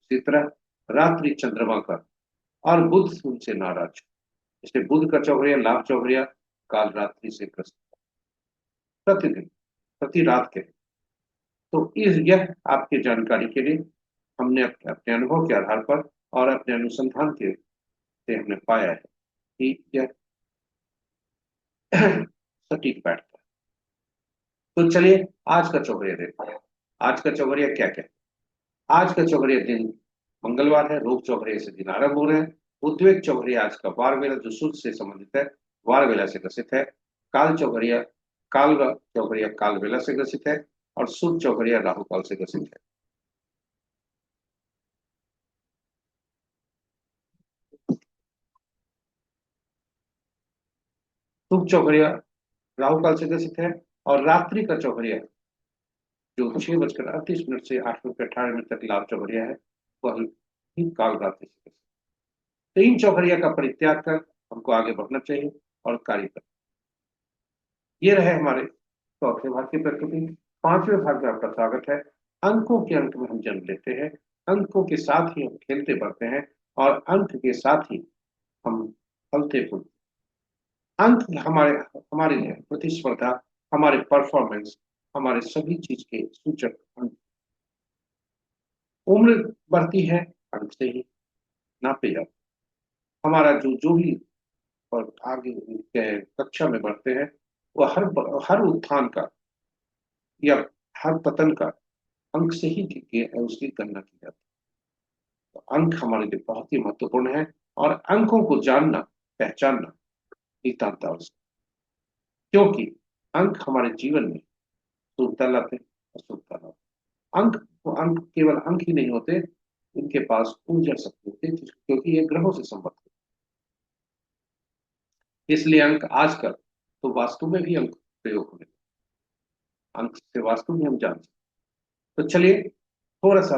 S1: इसी तरह रात्रि चंद्रमा का और बुध उनसे नाराज, इसलिए बुध का चौघड़िया लाभ चौघड़िया काल रात्रि से ग्रसित प्रतिदिन प्रति रात के। तो इस यह आपकी जानकारी के लिए हमने अपने अनुभव के आधार पर और अपने अनुसंधान के से हमने पाया है कि यह सटीक बैठता है। तो चलिए आज का चौघड़िया देखते हैं। आज का चौघड़िया क्या क्या है। आज का चौघड़िया दिन मंगलवार है, रोग चौघड़िया से दिन आरंभ हो रहे हैं। उद्वेग चौघड़िया आज का वार वेला जो सूर्य से संबंधित है, वार वेला से ग्रसित है। काल चौघड़िया काल चौघड़िया काल वेला से ग्रसित है, और शुभ चौघड़िया राहु काल से ग्रसित है। शुभ चौघड़िया राहु काल से ग्रसित है, और रात्रि का चौघड़िया जो 6:38 से 8:18 तक लाभ चौघड़िया है, वह ही काल रात्रि से ग्रसित है। तो इन चौघड़िया का परित्याग कर हमको आगे बढ़ना चाहिए और कार्य करना। ये रहे हमारे चौथे भाग की प्रस्तुति। 5वें भाग में आपका स्वागत है। अंकों के अंक में हम जन्म लेते हैं, अंकों के साथ ही हम खेलते बढ़ते हैं, और अंक के साथ ही हम फलते फूलते। अंक हमारे हमारे लिए प्रतिस्पर्धा, हमारे परफॉर्मेंस, हमारे सभी चीज के सूचक अंक। उम्र बढ़ती है अंक से ही नापे जाते। हमारा जो जो भी और आगे के कक्षा में बढ़ते हैं, वह हर उत्थान का या हर पतन का अंक से ही उसकी गणना की जाती है। तो अंक हमारे लिए बहुत ही महत्वपूर्ण है, और अंकों को जानना पहचानना नितांत आवश्यक, क्योंकि अंक हमारे जीवन में शुभता लाते हैं, अशुभता लाते हैं। अंक केवल अंक ही नहीं होते, इनके पास ऊर्जा शक्ति होती है, क्योंकि ये ग्रहों से संबंधित है। इसलिए अंक आजकल तो वास्तु में भी अंक प्रयोग होने लगे। अंक से वास्तु में हम जान सकते। तो चलिए थोड़ा सा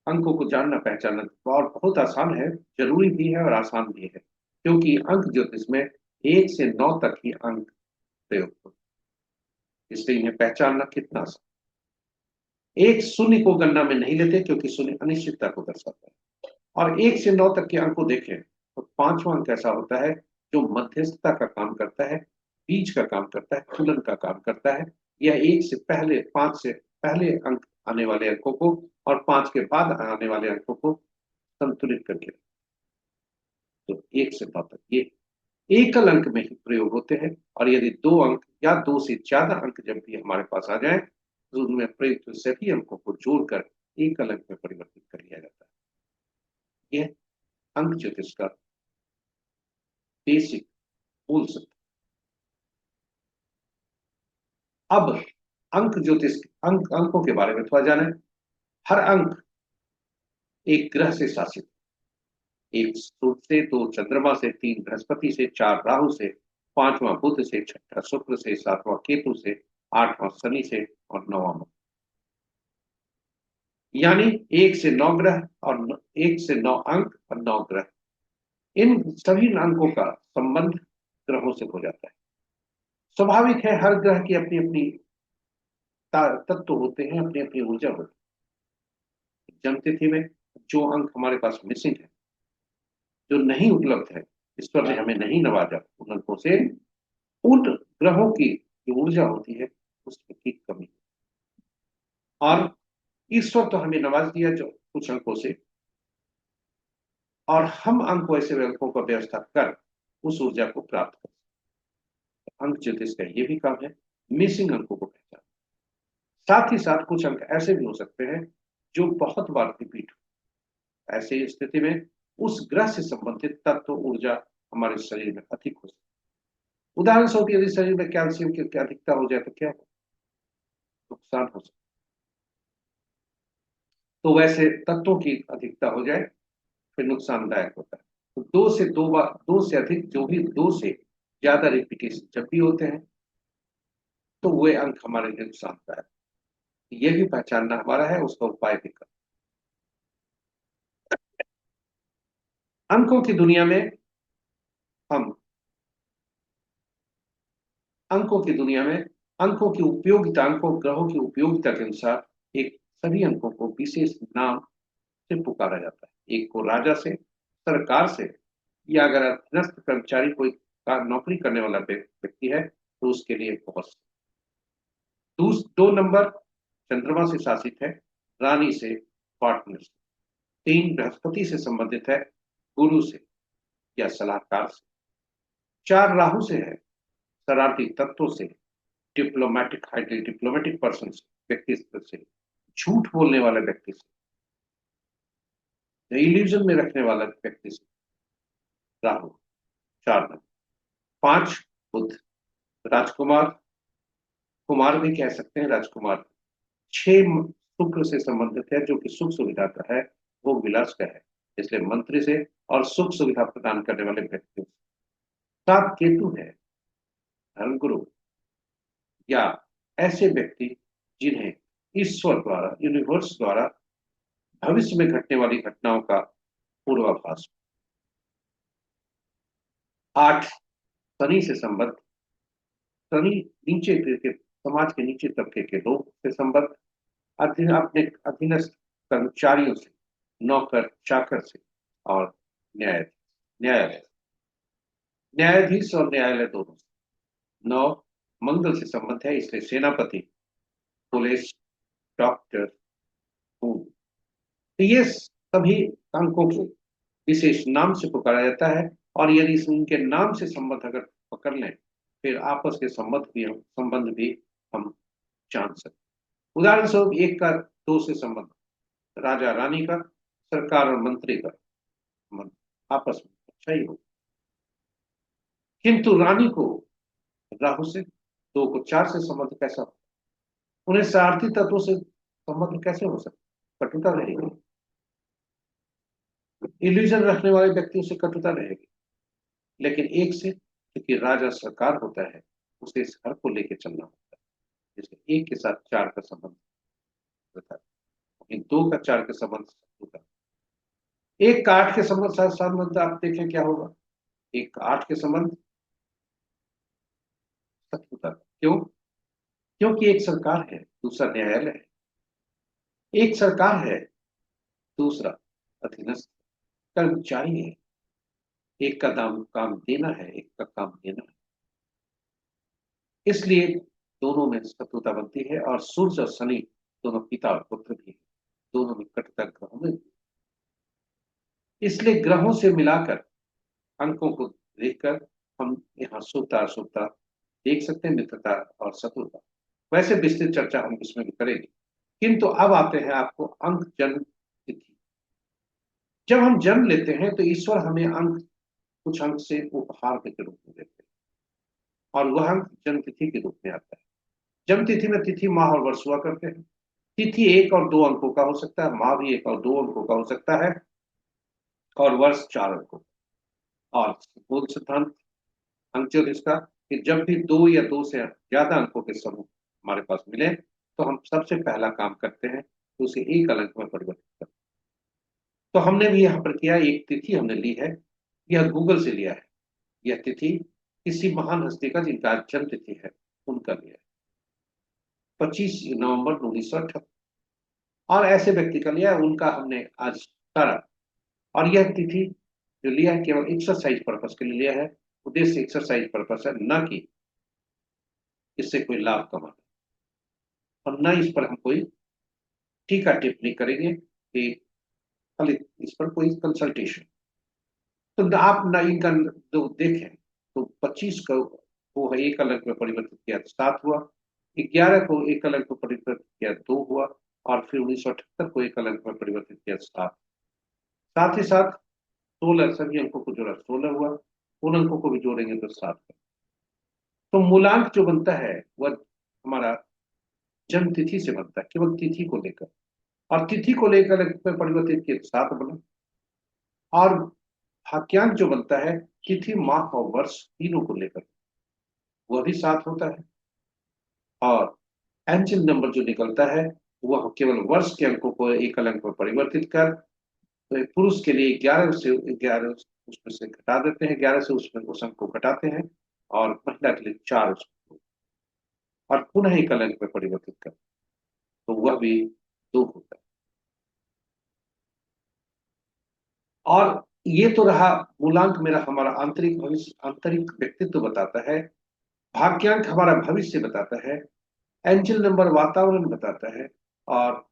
S1: अंकों को जानना पहचानना और बहुत आसान है, जरूरी भी है और आसान भी है, क्योंकि अंक ज्योतिष में 1 से 9 तक ही अंक प्रयोग होते हैं, इसलिए इन्हें पहचानना कितना आसान। एक शून्य को गणना में नहीं लेते, क्योंकि शून्य अनिश्चितता को दर्शाता है। और 1 से 9 तक के अंक को देखें तो 5वां अंक ऐसा होता है जो मध्यस्थता का काम करता है, बीच का काम करता है, तुलन का काम करता है। यह 5 से पहले अंक आने वाले अंकों को और 5 के बाद आने वाले अंकों को संतुलित करके, तो 1 से 9 तक ये एकल अंक में ही प्रयोग होते हैं। और यदि 2 अंक या 2 से ज्यादा अंक जब भी हमारे पास आ जाए, तो उनमें प्रयुक्त सभी अंकों को जोड़कर एकल अंक में परिवर्तित कर लिया जाता है। यह अंक ज्योतिष का बेसिक मूल सिद्धांत। अब अंक ज्योतिष अंकों के बारे में थोड़ा जाने। हर अंक एक ग्रह से शासित, 1 सूर्य से, 2 चंद्रमा से, 3 बृहस्पति से, 4 राहु से, 5वां बुध से, 6ठा शुक्र से, 7वां केतु से, 8वां शनि से, और 9वां मंगल। यानी 1 से 9 ग्रह और 1 से 9 अंक और 9 ग्रह, इन सभी अंकों का संबंध ग्रहों से हो जाता है। स्वाभाविक है, हर ग्रह की अपनी अपनी तत्व होते हैं, अपनी अपनी ऊर्जा होती है। जन्मतिथि में जो अंक हमारे पास मिसिंग है, जो नहीं उपलब्ध है, ईश्वर ने हमें नहीं नवाजा उन अंकों से, उन ग्रहों की जो ऊर्जा होती है उसकी कमी। और ईश्वर तो हमें नवाज दिया जो कुछ अंकों से, और हम अंकों ऐसे अंकों का व्यवस्था कर उस ऊर्जा को प्राप्त कर। अंक ज्योतिष का ये भी काम है, मिसिंग अंकों को पहचान। साथ ही साथ कुछ अंक ऐसे भी हो सकते हैं जो बहुत बार रिपीट हो। ऐसी स्थिति में उस ग्रह से संबंधित तत्व ऊर्जा हमारे शरीर में अधिक हो सकती है। उदाहरण स्वरूप यदि शरीर में कैल्शियम की अधिकता हो जाए तो क्या हो, नुकसान हो सकता है। तो वैसे तत्वों की अधिकता हो जाए फिर नुकसानदायक होता है। तो दो से अधिक, जो भी दो से ज्यादा रिपीटेशन जब भी होते हैं तो वे अंक हमारे लिए नुकसानदायक। ये भी पहचानना हमारा है, उसका उपाय भी करना। अंकों की दुनिया में हम अंकों की दुनिया में अंकों की उपयोगिता, अंकों ग्रहों की उपयोगिता के अनुसार एक सभी अंकों को विशेष नाम से पुकारा जाता है। एक को राजा से, सरकार से, या अगर अधीनस्थ कर्मचारी कोई नौकरी करने वाला व्यक्ति है तो उसके लिए बहुत। दो नंबर चंद्रमा से शासित है, रानी से, पार्टनर से। तीन बृहस्पति से संबंधित है, गुरु से या सलाहकार से। चार राहु से है, शरारती तत्वों से, डिप्लोमेटिक हाईली डिप्लोमेटिक पर्सन से, व्यक्ति से, झूठ बोलने वाले व्यक्ति से, इल्यूजन में रखने वाला व्यक्ति से। राहु, चार नंबर। पांच बुध, राजकुमार, कुमार भी कह सकते हैं, राजकुमार। छह शुक्र से संबंधित है, जो कि सुख सुविधा का है, वो विलास का है, इसलिए मंत्री से और सुख सुविधा प्रदान करने वाले व्यक्ति। सात केतु है, धर्मगुरु या ऐसे व्यक्ति जिन्हें ईश्वर द्वारा, यूनिवर्स द्वारा भविष्य में घटने वाली घटनाओं का पूर्वाभास। आठ शनि से संबद्ध, शनि नीचे के समाज के नीचे तबके के लोग से संबद्ध, अपने अधीनस्थ कर्मचारियों से, नौकर चाकर से, और न्यायाधीश, न्यायालय, न्यायाधीश और न्यायालय दोनों से। नौ मंगल से संबंध है, इसलिए सेनापति, पुलिस, डॉक्टर, खून। तो ये सभी अंकों को विशेष नाम से पुकारा जाता है, और यदि उनके नाम से संबंध अगर पकड़ लें फिर आपस के संबंध भी हम जान सकते। उदाहरण स्वरूप एक का दो से संबंध, राजा रानी का, सरकार और मंत्री का संबंध आपस में अच्छा ही हो, किंतु रानी को राहु से, दो को चार से संबंध कैसा हो, उन्हें सारथी तत्वों से संबंध कैसे हो सकता, कटुता रहेगी। इल्यूजन रखने वाले व्यक्तियों से कटुता रहेगी। लेकिन एक से, क्योंकि राजा सरकार होता है, उसे इस घर को लेकर चलना होता है, इसलिए एक के साथ चार का संबंध होता है। इन दो का चार के संबंध होता है। एक का आठ के संबंध आप देखें क्या होगा। एक का आठ के संबंध शत्रुता। क्यों? क्योंकि एक सरकार है, दूसरा न्यायालय है। एक सरकार है, दूसरा अधीनस्थ कर्मचारी है। एक का दाम काम देना है, एक का काम देना है, इसलिए दोनों में शत्रुता बनती है। और सूर्य और शनि दोनों पिता और पुत्र भी हैं, दोनों में कटुता ग्रहों में। इसलिए ग्रहों से मिलाकर अंकों को देखकर हम यहाँ शुभता अशुभता देख सकते हैं, मित्रता और शत्रुता। वैसे विस्तृत चर्चा हम इसमें भी करेंगे, किंतु अब आते हैं आपको अंक जन्म तिथि। जब हम जन्म लेते हैं तो ईश्वर हमें अंक, कुछ अंक से उपहार के रूप में देते हैं, और वह अंक जन्म तिथि के रूप में आता है। जन्म तिथि में तिथि, माह और वर्ष हुआ करते हैं। तिथि एक और दो अंकों का हो सकता है, माह भी एक और दो अंकों का हो सकता है, और वर्ष चार अंकों। और मूल सिद्धांत अंक ज्योतिष का कि जब भी दो या दो से ज्यादा अंकों के समूह हमारे पास मिले तो हम सबसे पहला काम करते हैं तो उसे एक अंक में परिवर्तित करते हैं। तो हमने भी यहाँ पर किया, एक तिथि हमने ली है, यह गूगल से लिया है। यह तिथि किसी महान हस्ती का जिनका आज जन्म तिथि है उनका लिया है, 25 नवंबर 1978। और ऐसे व्यक्ति का लिया है, उनका हमने आज करा। और यह तिथि जो लिया है केवल एक्सरसाइज पर्पस के लिए लिया है, उद्देश्य एक्सरसाइज पर्पस है, न कि इससे कोई लाभ कमाना, और न इस पर हम कोई टीका टिप्पणी करेंगे कि खाली इस पर कोई कंसल्टेशन। तो आप ना इनका जो देखें तो 25 को एक अलग में परिवर्तित किया तो 7 हुआ, 11 को एक अलग में परिवर्तित किया 2 हुआ, और फिर 1978 को एक अलग में परिवर्तित किया 7। साथ ही साथ 16 सभी अंकों को जोड़ा 16 हुआ, उन अंकों को भी जोड़ेंगे तो 7। तो मूलांक जो बनता है वह हमारा जन्म तिथि से बनता है, केवल तिथि को लेकर, और तिथि को लेकर परिवर्तित किए तो 7 बना। और भाग्यांक जो बनता है तिथि माह और वर्ष तीनों को लेकर, वह भी 7 होता है। और एंजल नंबर जो निकलता है वह केवल वर्ष के अंकों को एक अंक में परिवर्तित कर, तो एक पुरुष के लिए 11 उसमें से घटा देते हैं, 11 से उसमें उस अंक को घटाते हैं, और महिला के लिए 4 उसको, और पुनः एक अंक में परिवर्तित कर, तो वह भी 2 होता है। और ये तो रहा मूलांक, मेरा हमारा आंतरिक भविष्य, आंतरिक व्यक्तित्व बताता है। भाग्यांक हमारा भविष्य बताता है। एंजल नंबर वातावरण बताता है। और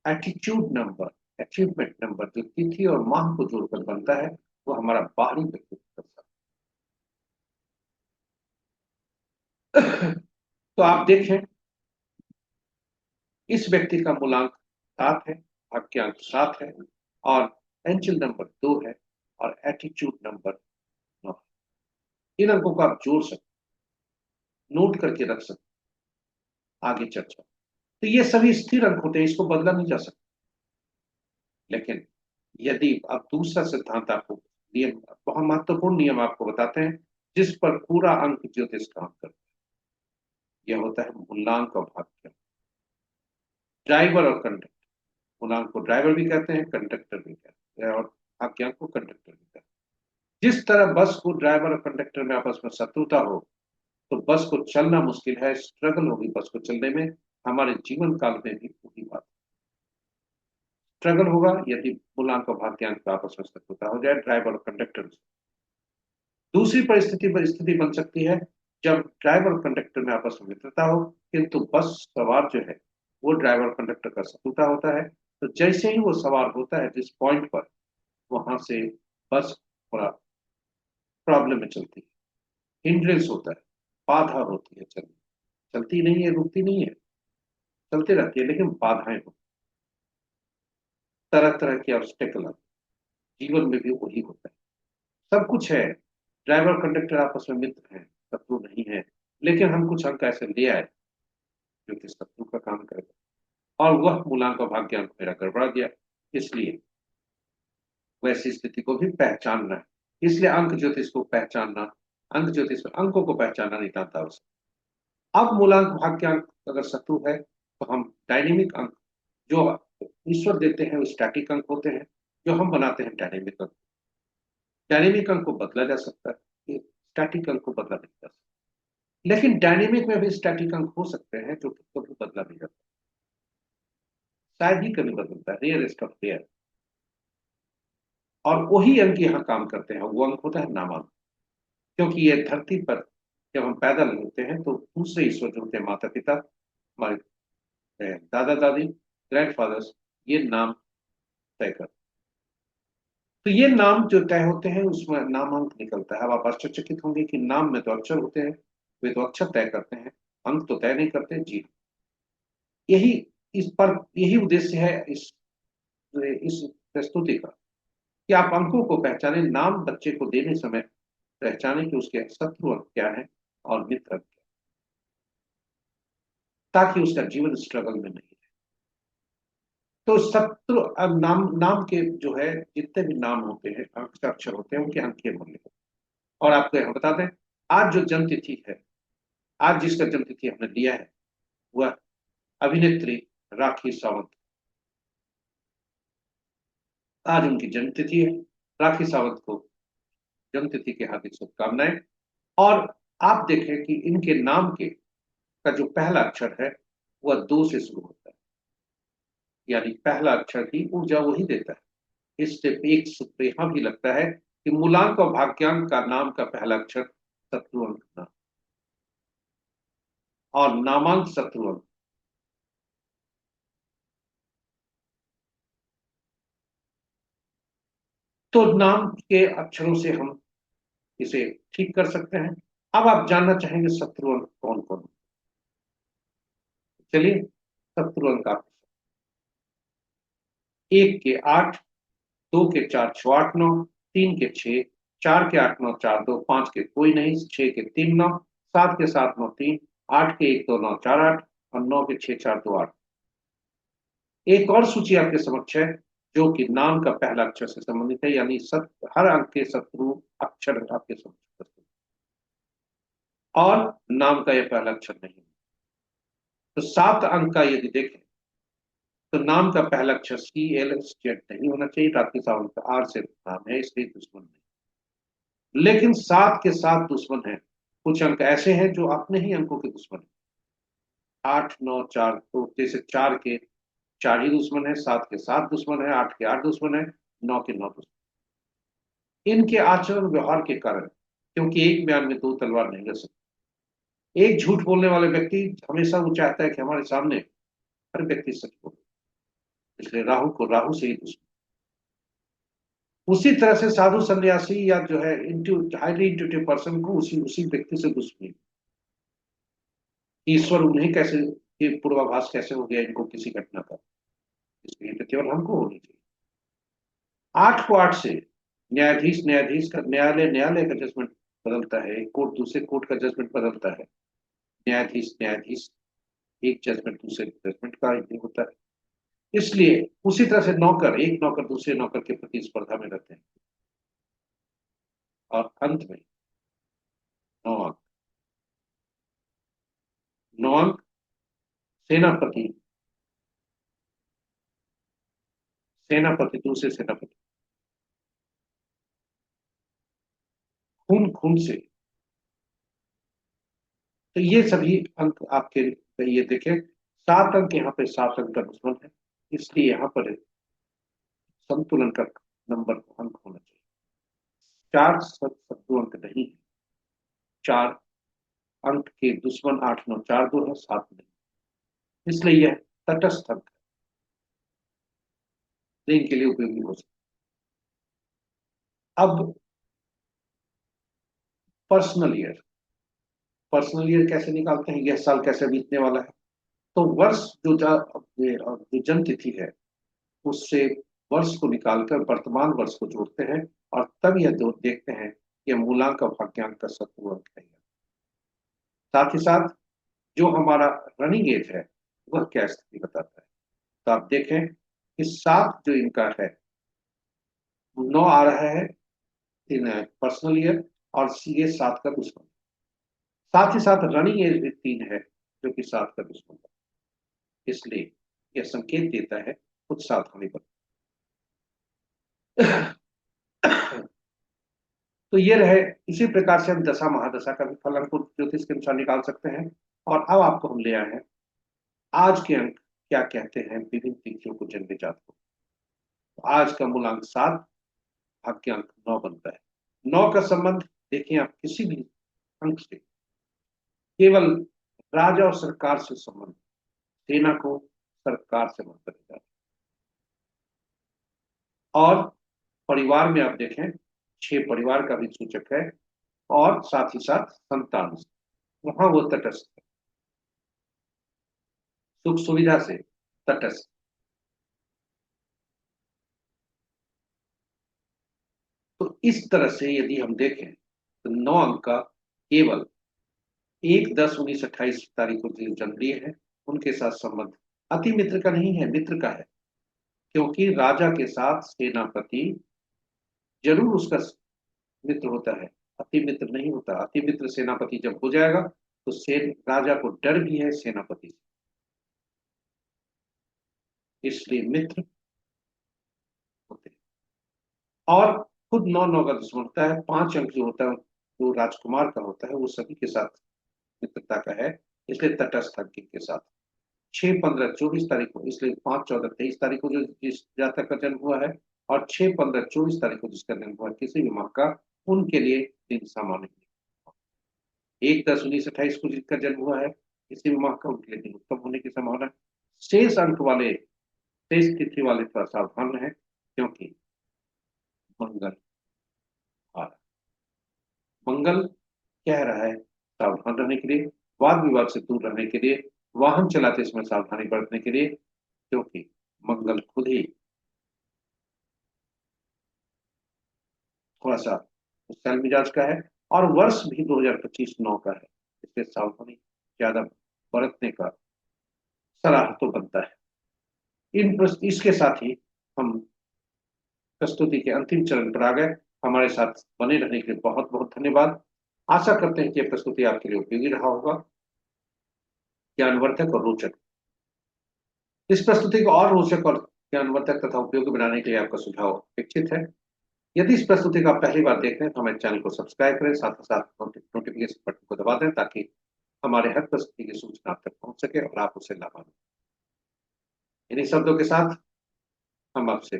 S1: एटीट्यूड नंबर, अचीवमेंट नंबर जो तिथि और माह को जोड़कर बनता है, वो हमारा बाहरी व्यक्तित्व बताता है। तो आप देखें, इस व्यक्ति का मूलांक 7 है, भाग्यांक 7 है, और एंजल नंबर 2 है, और एटीट्यूड नंबर 9। इन अंकों को आप जोड़ सकते, नोट करके रख सकते, आगे चर्चा। तो ये सभी स्थिर अंक होते हैं, इसको बदला नहीं जा सकता। लेकिन यदि अब दूसरा सिद्धांत आपको, नियम, बहुत महत्वपूर्ण नियम आपको बताते हैं, जिस पर पूरा अंक ज्योतिष काम करता है, यह होता है मूलांक और भाग्यांक, ड्राइवर और कंडक्टर। मूलांक को ड्राइवर भी कहते हैं, कंडक्टर भी कहते हैं, और भाग्यांक को कंडक्टर भी कहते हैं। जिस तरह बस को ड्राइवर और कंडक्टर में आपस में शत्रुता हो, तो बस को चलना मुश्किल है, स्ट्रगल होगी बस को चलने में, हमारे जीवन काल में भी वही बात, स्ट्रगल होगा यदि मूलांक और भाग्यांक का आपस में शत्रुता हो जाए, ड्राइवर और कंडक्टर। दूसरी परिस्थिति बन सकती है जब ड्राइवर और कंडक्टर में आपस में मित्रता हो, किंतु बस सवार जो है वो ड्राइवर और कंडक्टर का शत्रुता होता है। तो जैसे ही वो सवार होता है जिस पॉइंट पर, वहां से बस थोड़ा प्रॉब्लम में चलती है, हिंड्रेंस होता है, बाधा होती है, चलती नहीं है, रुकती नहीं है, चलती रहती है, लेकिन बाधाएं होती, तरह तरह के ऑब्स्टेकल आते, जीवन में भी वही होता है। सब कुछ है, ड्राइवर कंडक्टर आपस में मित्र हैं, शत्रु नहीं है, लेकिन हम कुछ अंक ऐसे ले आए जो कि शत्रु का काम करेगा, और वह मूलांक और भाग्यांक मेरा गड़बड़ा गया। इसलिए वैसी स्थिति को भी पहचानना है। इसलिए अंक ज्योतिष को पहचानना, अंक ज्योतिष में अंकों को पहचानना नितांत आवश्यक। अब मूलांक भाग्यांक अगर शत्रु है, तो हम डायनेमिक अंक जो ईश्वर देते हैं वो स्टैटिक अंक होते हैं, जो हम बनाते हैं डायनेमिक अंक। डायनेमिक अंक को बदला जा सकता है, स्टैटिक अंक को बदला नहीं जा सकता। लेकिन डायनेमिक में भी स्टैटिक अंक हो सकते हैं जो कि कभी बदला नहीं जाता, शायद ही कभी बदलता है, रेयरेस्ट ऑफ रेयर। और वही अंक यहाँ काम करते हैं, वो अंक होता है नामांक। क्योंकि ये धरती पर जब हम पैदा होते हैं तो दूसरे ईश्वर जो होते हैं, माता पिता, हमारे दादा दादी, ग्रैंडफादर्स, ये नाम तय करते हैं। तो ये नाम जो तय होते हैं उसमें नामांक निकलता है। अब आप आश्चर्यचकित होंगे कि नाम में तो अक्षर होते हैं, वे तो अक्षर तय करते हैं, अंक तो तय नहीं करते। जी, यही इस पर यही उद्देश्य है इस प्रस्तुति का, कि आप अंकों को पहचाने, नाम बच्चे को देने समय पहचाने कि उसके शत्रु अंक क्या है और मित्र अंक क्या है, ताकि उसका जीवन स्ट्रगल में नहीं है। तो शत्रु नाम, नाम के जो है जितने भी नाम होते हैं, अंक अक्षर होते हैं, उनके अंकीय मूल्य होते हैं। और आपको यहाँ बता दें, आज जो जन्म तिथि है, आज जिसका जन्म तिथि हमने लिया है, वह अभिनेत्री राखी सावंत, आज उनकी जन्म तिथि है। राखी सावंत को जन्म तिथि की हार्दिक शुभकामनाएं। और आप देखें कि इनके नाम के का जो पहला अक्षर है वह 2 से शुरू होता है, यानी पहला अक्षर ही ऊर्जा वही देता है। इससे एक सूत्र यहां भी लगता है कि मूलांक और भाग्यांक का नाम का पहला अक्षर शत्रु अंक नाम और नामांक शत्रु अंक। तो नाम के अक्षरों से हम इसे ठीक कर सकते हैं। अब आप जानना चाहेंगे शत्रु अंक कौन कौन। चलिए, शत्रु अंक आप, 1 के 8, 2 के 4 6 8 9, 3 के 6, 4 के 8 9 4 2, 5 के कोई नहीं, 6 के 3 9, 7 के 7 9 3, 8 के 1 2 9 4 8 और 9 के 6 4 2 8। एक और सूची आपके समक्ष है जो कि नाम का पहला अक्षर से संबंधित है, यानी हर अंक के शत्रु अक्षर आपके समक्ष और नाम का यह पहला अक्षर नहीं है। तो 7 अंक का यदि देखें तो नाम का पहला अक्षर CLSZ नहीं होना चाहिए। रात्रि सावंत का आर से नाम है, इसलिए दुश्मन नहीं। लेकिन 7 के 7 दुश्मन है। कुछ अंक ऐसे हैं जो अपने ही अंकों के दुश्मन है। 8 9 4, तो जैसे 4 के 4 ही दुश्मन है, 7 के 7 दुश्मन है, 8 के 8 दुश्मन है, 9 के 9 दुश्मन। इनके आचरण व्यवहार के कारण, क्योंकि एक म्यान में दो तलवार नहीं रह सकती। एक झूठ बोलने वाले व्यक्ति हमेशा वो चाहता है कि हमारे सामने हर व्यक्ति सच बोले, इसलिए राहु को राहु से ही दुश्मन। उसी तरह से साधु सन्यासी या जो है हाईली इंट्यूटिव पर्सन को उसी उसी व्यक्ति से दुश्मनी। ईश्वर उन्हें कैसे, ये पूर्वाभास कैसे हो गया इनको किसी घटना का, इसलिए तो केवल हमको होनी चाहिए। 8 को 8 से न्यायाधीश का, न्यायालय का जजमेंट बदलता है, कोर्ट दूसरे कोर्ट का जजमेंट बदलता है। न्यायाधीश एक जजमेंट दूसरे जजमेंट का ये होता है। इसलिए उसी तरह से एक नौकर दूसरे नौकर के प्रति स्पर्धा में रहते हैं। और अंत में 9 अंक, 9 अंक सेनापति, दूसरे सेनापति, खून खून से। तो ये सभी अंक आपके, ये देखें 7 अंक, यहाँ पे 7 अंक का दुश्मन है, इसलिए यहाँ पर संतुलन का नंबर अंक होना चाहिए। 4 शत्रु अंक नहीं है, 4 अंक के दुश्मन 8 9 4 2 है, 7 नहीं, इसलिए यह तटस्थ अंक के लिए उपयोगी हो सकता। अब पर्सनल ईयर कैसे निकालते हैं, यह साल कैसे बीतने वाला है। तो वर्ष जो जन्म तिथि है उससे वर्ष को निकालकर वर्तमान वर्ष को जोड़ते हैं और तब यह देखते हैं कि यह मूलांक और भाग्यांक का शत्रु अंक है। साथ ही साथ जो हमारा रनिंग एज है वह क्या स्थिति बताता है। तो आप देखें कि 7 जो इनका है, 9 आ रहा है इन पर्सनल ईयर, और ये 7 का दुश्मन। साथ ही साथ रनिंग एज भी 3 है जो कि 7 का दुश्मन है, इसलिए यह संकेत देता है कुछ सावधानी पर। तो ये रहे, इसी प्रकार से हम दशा महादशा का भी फल को ज्योतिष के अनुसार निकाल सकते हैं। और अब आपको हम ले आए हैं आज के अंक क्या कहते हैं विभिन्न तिथियों को, जन्म जात को। तो आज का मूलांक 7, भाग्यांक 9 बनता है। 9 का संबंध देखिए आप किसी भी अंक से, केवल राजा और सरकार से संबंध, सेना को सरकार से मतलब जाता है। और परिवार में आप देखें 6 परिवार का भी सूचक है, और साथ ही साथ संतान से, वहां वो तटस्थ है, सुख सुविधा से तटस्थ। तो इस तरह से यदि हम देखें तो 9 अंक का केवल 1 10 19 28 तारीख को जो जन्म लिए हैं उनके साथ संबंध अति मित्र का नहीं है, मित्र का है। क्योंकि राजा के साथ सेनापति जरूर उसका मित्र होता है, अति मित्र नहीं होता। अति मित्र सेनापति जब हो जाएगा तो राजा को डर भी है सेनापति से, इसलिए मित्र होते हैं। और खुद 9 9 का दुश्मन होता है। 5 अंक जो होता है जो राजकुमार का होता है वो सभी के साथ मित्रता का है, इसलिए तटस्थ अंक के साथ। 6 15 24 तारीख को, इसलिए 5 14 23 तारीख को जो जिस जातक का जन्म हुआ है और 6, 15, 24 तारीख को जिसका जन्म हुआ किसी भी माह का, उनके लिए दिन सामान्य नहीं। 1, 10, 19, 28 को जिसका जन्म हुआ है किसी भी माह का, उनके लिए दिन उत्तम होने की संभावना है। शेष अंक वाले, शेष तिथि वाले थोड़ा सावधान रहे, क्योंकि मंगल आ रहा है। मंगल कह रहा है सावधान रहने के लिए, वाद विवाद से दूर रहने के लिए, वाहन चलाते समय सावधानी बरतने के लिए, क्योंकि मंगल खुद ही थोड़ा सा गुस्सैल मिजाज का है, और वर्ष भी 2025 9 का है, इसलिए सावधानी ज्यादा बरतने का सलाह तो बनता है। इसके साथ ही हम प्रस्तुति के अंतिम चरण पर आ गए। हमारे साथ बने रहने के लिए बहुत बहुत धन्यवाद। आशा करते हैं कि यह प्रस्तुति आपके लिए उपयोगी रहा होगा, ज्ञानवर्धक और रोचक। इस प्रस्तुति को और रोचक और ज्ञानवर्धक तथा उपयोगी बनाने के लिए आपका सुझाव अपेक्षित है। यदि इस प्रस्तुति को आप पहली बार देख रहे हैं तो हमारे चैनल को सब्सक्राइब करें, साथ ही साथ नोटिफिकेशन बटन को दबा दें, ताकि हमारे हर प्रस्तुति की सूचना आप तक पहुंच सके और आप उससे लाभान्वित। इन्हीं शब्दों के साथ हम आपसे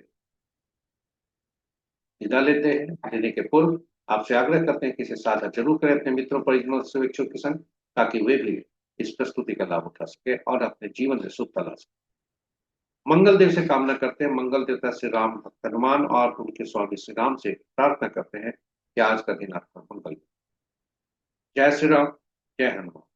S1: विदा लेते हैं। लेने के पूर्व आपसे आग्रह करते हैं कि इसे साझा जरूर करें अपने मित्रों, परिजनों, शुभेच्छुओं के संग, ताकि वे भी इस प्रस्तुति का लाभ उठा सके और अपने जीवन में शुभता ला सके। मंगल देव से कामना करते हैं, मंगल देवता श्री राम भक्त हनुमान और उनके स्वामी श्री राम से प्रार्थना करते हैं कि आज का दिन आपका मंगल। जय श्री राम, जय हनुमान।